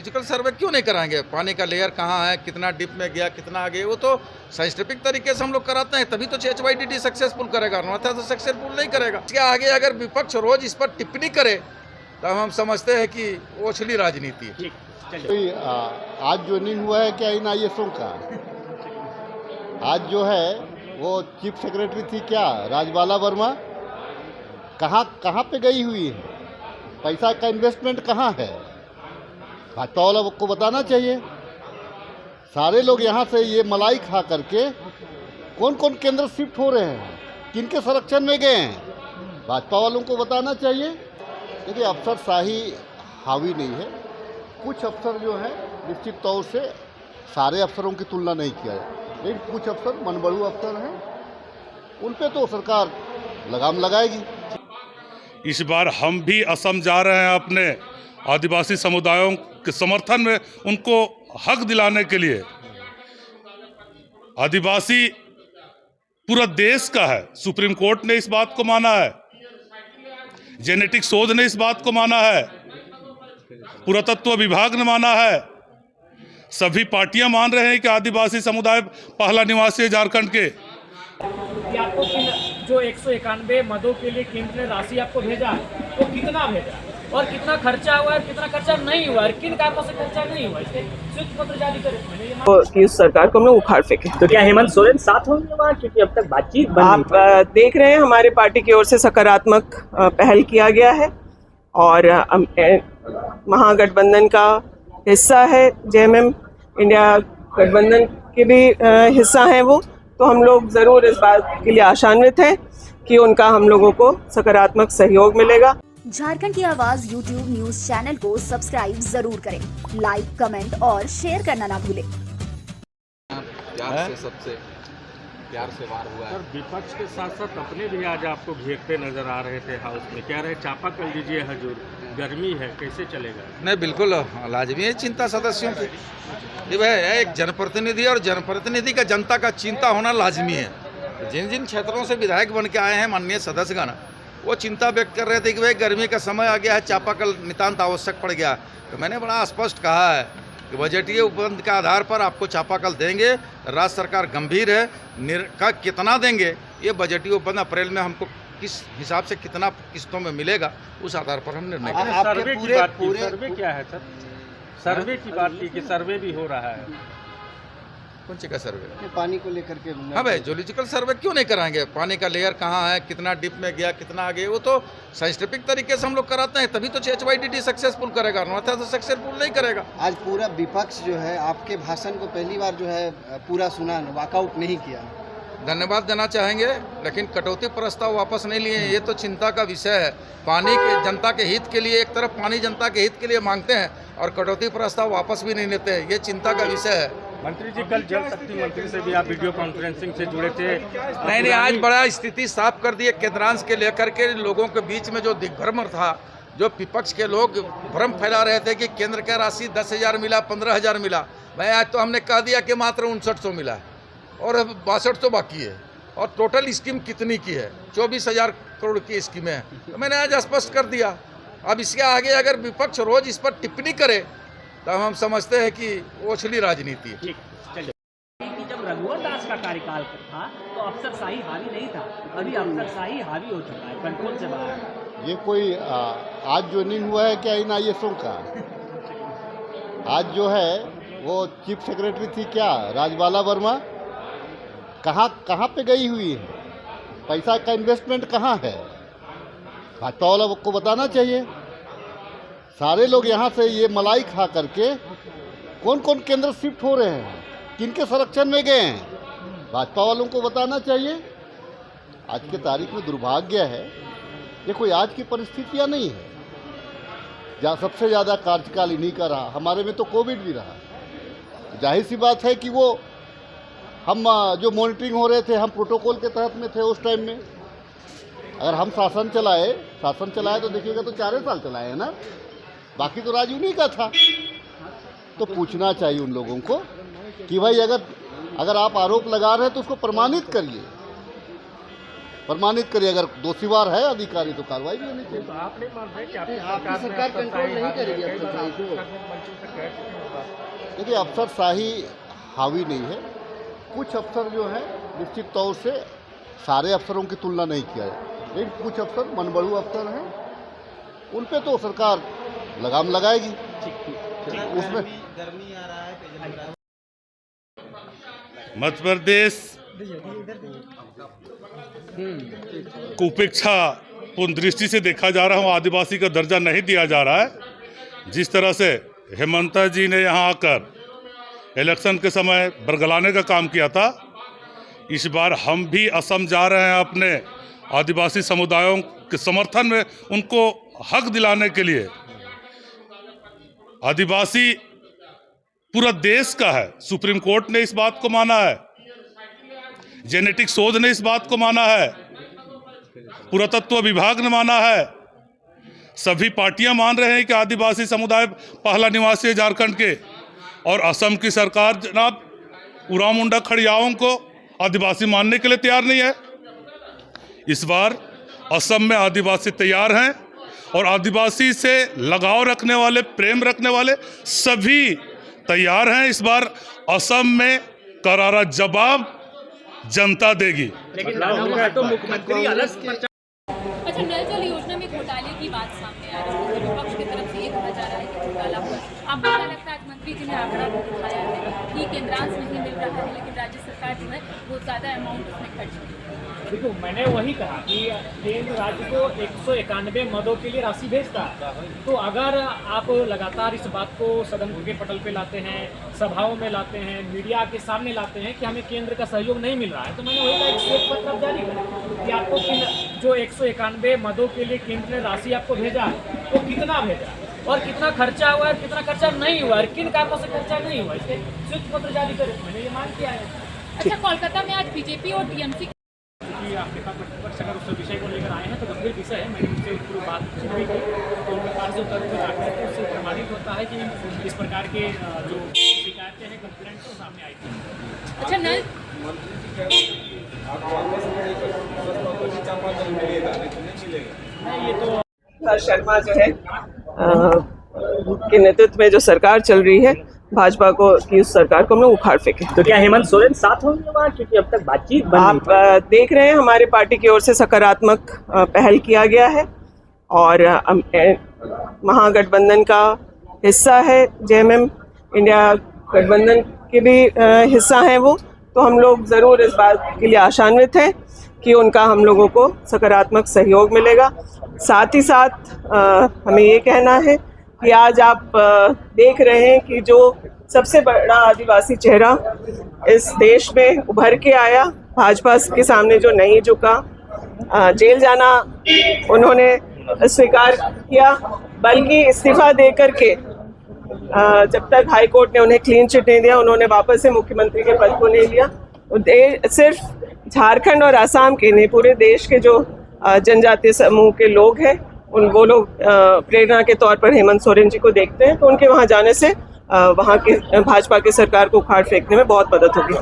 Zoological सर्वे क्यों नहीं कराएंगे? पानी का लेयर कहाँ है, कितना डिप में गया, कितना आगे, वो तो साइंटिफिक तरीके से हम लोग कराते हैं, तभी तो HYDD सक्सेसफुल करेगा, अन्यथा तो सक्सेसफुल नहीं करेगा। इसके आगे अगर विपक्ष रोज इस पर टिप्पणी करे तो हम समझते हैं कि वो ओछली राजनीति है। आज ज्वाइनिंग हुआ है क्या इन IASों का? आज जो है वो चीफ सेक्रेटरी थी क्या राजबाला वर्मा, कहाँ पे गई हुई है? पैसा का इन्वेस्टमेंट कहाँ है? भाजपा वाला को बताना चाहिए। सारे लोग यहाँ से ये मलाई खा करके कौन कौन केंद्र शिफ्ट हो रहे हैं, किनके संरक्षण में गए हैं, भाजपा वालों को बताना चाहिए। देखिए अफसरशाही हावी नहीं है, कुछ अफसर जो है निश्चित तौर से सारे अफसरों की तुलना नहीं किया है, लेकिन कुछ अफसर मनबड़ू अफसर हैं, उन पे तो सरकार लगाम लगाएगी। इस बार हम भी असम जा रहे हैं अपने आदिवासी समुदायों के समर्थन में, उनको हक दिलाने के लिए। आदिवासी पूरा देश का है, सुप्रीम कोर्ट ने इस बात को माना है, जेनेटिक शोध ने इस बात को माना है, पुरातत्व विभाग ने माना है, सभी पार्टियां मान रहे हैं कि आदिवासी समुदाय पहला निवासी है झारखंड के। आपको जो 191 मदों के लिए केंद्र ने राशि आपको भेजा है, वो कितना भेजा और कितना खर्चा हुआ है, कितना खर्चा नहीं हुआ है, किन कारणों से खर्चा नहीं हुआ, इसके स्वीकृत पत्र जारी करें कि उस सरकार को हम लोग उखाड़ फेंके। तो क्या हेमंत सोरेन साथ होंगे वहाँ, क्योंकि अब तक बातचीत आप देख रहे हैं हमारे पार्टी की ओर से सकारात्मक पहल किया गया है और महागठबंधन का हिस्सा है, JMM इंडिया गठबंधन के भी हिस्सा है वो, तो हम लोग ज़रूर इस बात के लिए आशान्वित हैं कि उनका हम लोगों को सकारात्मक सहयोग मिलेगा। झारखंड की आवाज़ YouTube न्यूज़ चैनल को सब्सक्राइब जरूर करें, लाइक, कमेंट और शेयर करना ना भूलें। प्यार से सबसे प्यार से वार हुआ है। सर विपक्ष के साथ साथ अपने भी आज आपको घेरते नजर आ रहे थे हाउस में, कह रहे चापाकल दीजिए हजूर, गर्मी है कैसे चलेगा? नहीं, बिल्कुल लाजमी है चिंता सदस्यों की। ये भाई एक जनप्रतिनिधि और जनप्रतिनिधि का जनता का चिंता होना लाजमी है। जिन जिन क्षेत्रों से विधायक बन के आए हैं माननीय सदस्यगण, वो चिंता व्यक्त कर रहे थे कि भाई गर्मी का समय आ गया है, चापाकल नितांत आवश्यक पड़ गया। तो मैंने बड़ा स्पष्ट कहा है कि बजटीय उपबंध के आधार पर आपको चापाकल देंगे, राज्य सरकार गंभीर है, का कितना देंगे ये बजटीय उपबंध अप्रैल में हमको किस हिसाब से कितना किस्तों में मिलेगा उस आधार पर हम निर्णय करेंगे। सर्वे की बात की, सर्वे क्या है सर? सर्वे की बात की कि सर्वे भी हो रहा है? कौन सी का सर्वे? पानी को लेकर के। हाँ भाई, जोलॉजिकल सर्वे क्यों नहीं कराएंगे? पानी का लेयर कहाँ है, कितना डिप में गया, कितना आगे, वो तो साइंटिफिक तरीके से हम लोग कराते हैं, तभी तो HYDD सक्सेसफुल करेगा, अन्यथा तो सक्सेसफुल नहीं करेगा। आज पूरा विपक्ष जो है आपके भाषण को पहली बार जो है पूरा सुना, वॉकआउट नहीं किया। धन्यवाद देना चाहेंगे, लेकिन कटौती प्रस्ताव वापस नहीं लिए। ये तो चिंता का विषय है। पानी के जनता के हित के लिए, एक तरफ पानी जनता के हित के लिए मांगते हैं और कटौती प्रस्ताव वापस भी नहीं लेते हैं, ये चिंता का विषय है। मंत्री जी, कल जल शक्ति मंत्री से भी आप वीडियो कॉन्फ्रेंसिंग से जुड़े थे। नहीं, आज बड़ा स्थिति साफ कर दी है। केंद्रांश के लेकर के लोगों के बीच में जो दिग्भ्रम था, जो विपक्ष के लोग भ्रम फैला रहे थे कि केंद्र का राशि 10,000 मिला, 15,000 मिला, भाई आज तो हमने कह दिया कि मात्र 5900 मिला है और 6200 बाकी है। और टोटल स्कीम कितनी की है? 24,000 करोड़ की स्कीमें हैं। तो मैंने आज स्पष्ट कर दिया। अब इसके आगे अगर विपक्ष रोज इस पर टिप्पणी करे तो हम समझते हैं कि ओछली राजनीति है। जब रघुवर दास का कार्यकाल था तो अफसरशाही हावी नहीं था, अभी अफसरशाही हावी हो चुका है, कंट्रोल से बाहर। ये कोई आज ज्वाइनिंग हुआ है क्या इन IASों का? आज जो है वो चीफ सेक्रेटरी थी क्या राजबाला वर्मा, कहाँ पे गई हुई है? पैसा का इन्वेस्टमेंट कहाँ है? भाजपा वाला को बताना चाहिए। सारे लोग यहाँ से ये मलाई खा करके कौन कौन केंद्र शिफ्ट हो रहे हैं, किनके संरक्षण में गए हैं, भाजपा वालों को बताना चाहिए। आज के तारीख में दुर्भाग्य है, ये कोई आज की परिस्थितियाँ नहीं है। जहाँ सबसे ज़्यादा कार्यकाल इन्हीं का रहा, हमारे में तो कोविड भी रहा। जाहिर सी बात है कि वो हम जो मॉनिटरिंग हो रहे थे, हम प्रोटोकॉल के तहत में थे उस टाइम में। अगर हम शासन चलाए तो देखिएगा तो 4 साल चलाए है ना, बाकी तो राज उन्हीं का था। तो पूछना चाहिए उन लोगों को कि भाई अगर आप आरोप लगा रहे हैं तो उसको प्रमाणित करिए। प्रमाणित करिए। अगर दोषीवार है अधिकारी तो कार्रवाई भी होनी चाहिए। तो आप नहीं मान रहे कि आपकी सरकार कंट्रोल नहीं करेगी अफसरशाही को? देखिए, अफसरशाही हावी नहीं है। कुछ अफसर जो हैं निश्चित तौर से सारे अफसरों की तुलना नहीं किया जाए, लेकिन कुछ अफसर मनबड़ू अफसर हैं, उन पे तो सरकार लगाम लगाएगी। उसमें मध्य प्रदेश को उपेक्षा पूर्ण दृष्टि से देखा जा रहा है, आदिवासी का दर्जा नहीं दिया जा रहा है। जिस तरह से हेमंता जी ने यहाँ आकर इलेक्शन के समय बरगलाने का काम किया था, इस बार हम भी असम जा रहे हैं अपने आदिवासी समुदायों के समर्थन में, उनको हक दिलाने के लिए। आदिवासी पूरा देश का है, सुप्रीम कोर्ट ने इस बात को माना है, जेनेटिक शोध ने इस बात को माना है, पुरातत्व विभाग ने माना है, सभी पार्टियां मान रहे हैं कि आदिवासी समुदाय पहला निवासी है झारखंड के। और असम की सरकार जनाब उराव मुंडा खड़ियाओं को आदिवासी मानने के लिए तैयार नहीं है। इस बार असम में आदिवासी तैयार हैं और आदिवासी से लगाव रखने वाले, प्रेम रखने वाले सभी तैयार हैं। इस बार असम में करारा जवाब जनता देगी। लेकिन तो मुख्यमंत्री अलग। अच्छा, नल जल योजना में घोटाले की बात सामने आ रही है, विपक्ष की तरफ से ये कहा जा रहा है कि घोटाला हुआ। आपको क्या लगता है, मंत्री जी ने आंकड़ा भी दिखाया है कि केंद्रांश नहीं मिल रहा है, लेकिन राज्य सरकार जो है वो ज़्यादा अमाउंट उसमें खर्च की है? देखो, मैंने वही कहा कि केंद्र राज्य को 191 मदों के लिए राशि भेजता है। तो अगर आप लगातार इस बात को सदन के पटल पे लाते हैं, सभाओं में लाते हैं, मीडिया के सामने लाते हैं कि हमें केंद्र का सहयोग नहीं मिल रहा है, तो मैंने वही कहा, एक श्वेत पत्र आप जारी करें कि आपको जो 191 मदों के लिए केंद्र ने राशि आपको भेजा है वो कितना भेजा है और कितना खर्चा हुआ है, कितना खर्चा नहीं हुआ है, किन कारणों से खर्चा नहीं हुआ, इसके श्वेत पत्र जारी करें। मैंने ये मांग किया है। अच्छा, कोलकाता में आज बीजेपी और टीएमसी आपके पास प्रतिपक्ष अगर उस विषय को लेकर आए हैं तो गंभीर विषय है, मैंने उनसे पूरी बातचीत भी की, तो उनके पास जो तथ्य रखते हैं तो उससे प्रमाणित होता है कि इस प्रकार के जो शिकायतें हैं, कंप्लेंट तो सामने आई थी। अच्छा, नल ये तो शर्मा जो है के नेतृत्व में जो सरकार चल रही है, भाजपा को की उस सरकार को हम लोग उखाड़ फेंके। तो क्या हेमंत सोरेन साथ होंगे वहाँ, क्योंकि अब तक बातचीत आप देख रहे हैं हमारे पार्टी की ओर से सकारात्मक पहल किया गया है और महागठबंधन का हिस्सा है, जेएमएम इंडिया गठबंधन के भी हिस्सा हैं वो, तो हम लोग ज़रूर इस बात के लिए आशान्वित हैं कि उनका हम लोगों को सकारात्मक सहयोग मिलेगा। साथ ही साथ हमें ये कहना है कि आज आप देख रहे हैं कि जो सबसे बड़ा आदिवासी चेहरा इस देश में उभर के आया, भाजपा के सामने जो नहीं झुका, जेल जाना उन्होंने स्वीकार किया, बल्कि इस्तीफा दे करके जब तक हाई कोर्ट ने उन्हें क्लीन चिट नहीं दिया, उन्होंने वापस से मुख्यमंत्री के पद को नहीं लिया। सिर्फ झारखंड और असम के नहीं, पूरे देश के जो जनजातीय समूह के लोग हैं, वो लोग प्रेरणा के तौर पर हेमंत सोरेन जी को देखते हैं, तो उनके वहाँ जाने से वहाँ के भाजपा की सरकार को उखाड़ फेंकने में बहुत मदद होगी।